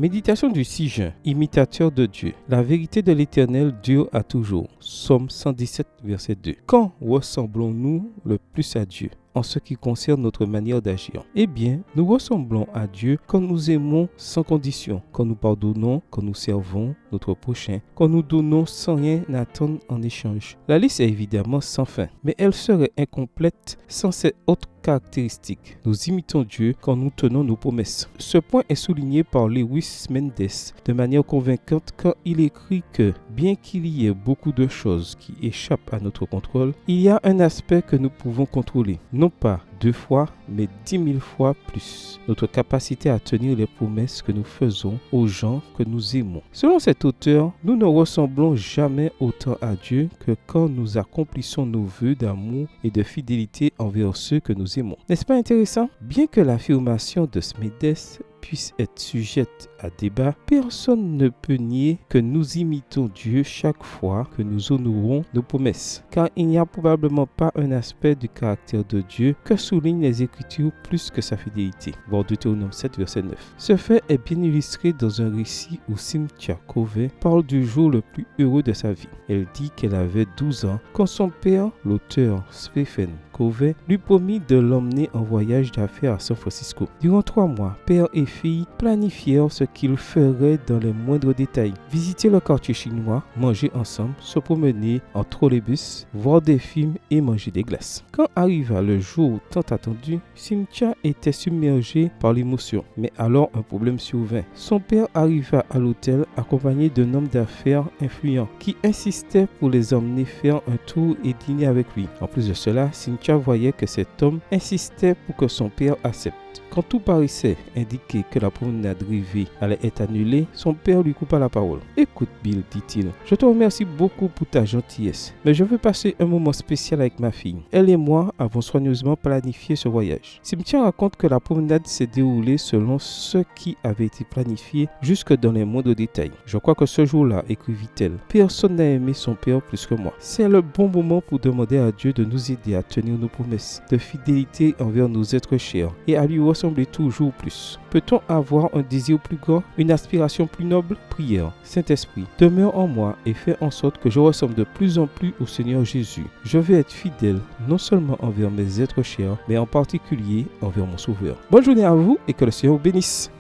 Méditation du 6 juin. Imitateur de Dieu. La vérité de l'Éternel dure à toujours. Psaume 117, verset 2. Quand ressemblons-nous le plus à Dieu en ce qui concerne notre manière d'agir? Eh bien, nous ressemblons à Dieu quand nous aimons sans condition, quand nous pardonnons, quand nous servons notre prochain, quand nous donnons sans rien attendre en échange. La liste est évidemment sans fin, mais elle serait incomplète sans ces autres caractéristiques. Nous imitons Dieu quand nous tenons nos promesses. Ce point est souligné par Lewis Mendes de manière convaincante quand il écrit que, bien qu'il y ait beaucoup de choses qui échappent à notre contrôle, il y a un aspect que nous pouvons contrôler. Non pas 2 fois, mais 10 000 fois plus. Notre capacité à tenir les promesses que nous faisons aux gens que nous aimons. Selon cet auteur, nous ne ressemblons jamais autant à Dieu que quand nous accomplissons nos vœux d'amour et de fidélité envers ceux que nous aimons. N'est-ce pas intéressant? Bien que l'affirmation de Mendes puisse être sujette à débat, personne ne peut nier que nous imitons Dieu chaque fois que nous honorons nos promesses, car il n'y a probablement pas un aspect du caractère de Dieu que soulignent les Écritures plus que sa fidélité. Voir Deutéronome 7, verset 9. Ce fait est bien illustré dans un récit où Cynthia Covey parle du jour le plus heureux de sa vie. Elle dit qu'elle avait 12 ans quand son père, l'auteur Stephen Covey, lui promit de l'emmener en voyage d'affaires à San Francisco. Durant 3 mois, père et fille planifièrent ce qu'ils feraient dans les moindres détails. Visiter le quartier chinois, manger ensemble, se promener en trolleybus, voir des films et manger des glaces. Quand arriva le jour tant attendu, Cynthia était submergée par l'émotion. Mais alors un problème survint. Son père arriva à l'hôtel accompagné d'un homme d'affaires influent qui insistait pour les emmener faire un tour et dîner avec lui. En plus de cela, Cynthia voyait que cet homme insistait pour que son père accepte. Quand tout paraissait indiquer que la promenade rêvée allait être annulée, son père lui coupa la parole. « Écoute, Bill, dit-il, je te remercie beaucoup pour ta gentillesse, mais je veux passer un moment spécial avec ma fille. Elle et moi avons soigneusement planifié ce voyage. » Cynthia raconte que la promenade s'est déroulée selon ce qui avait été planifié jusque dans les moindres détails. « Je crois que ce jour-là, écrivit-elle, personne n'a aimé son père plus que moi. C'est le bon moment pour demander à Dieu de nous aider à tenir nos promesses de fidélité envers nos êtres chers et à lui ressembler toujours plus. Peut-on avoir un désir plus grand, une aspiration plus noble? Prière. Saint-Esprit, demeure en moi et fais en sorte que je ressemble de plus en plus au Seigneur Jésus. Je veux être fidèle non seulement envers mes êtres chers, mais en particulier envers mon Sauveur. Bonne journée à vous et que le Seigneur vous bénisse.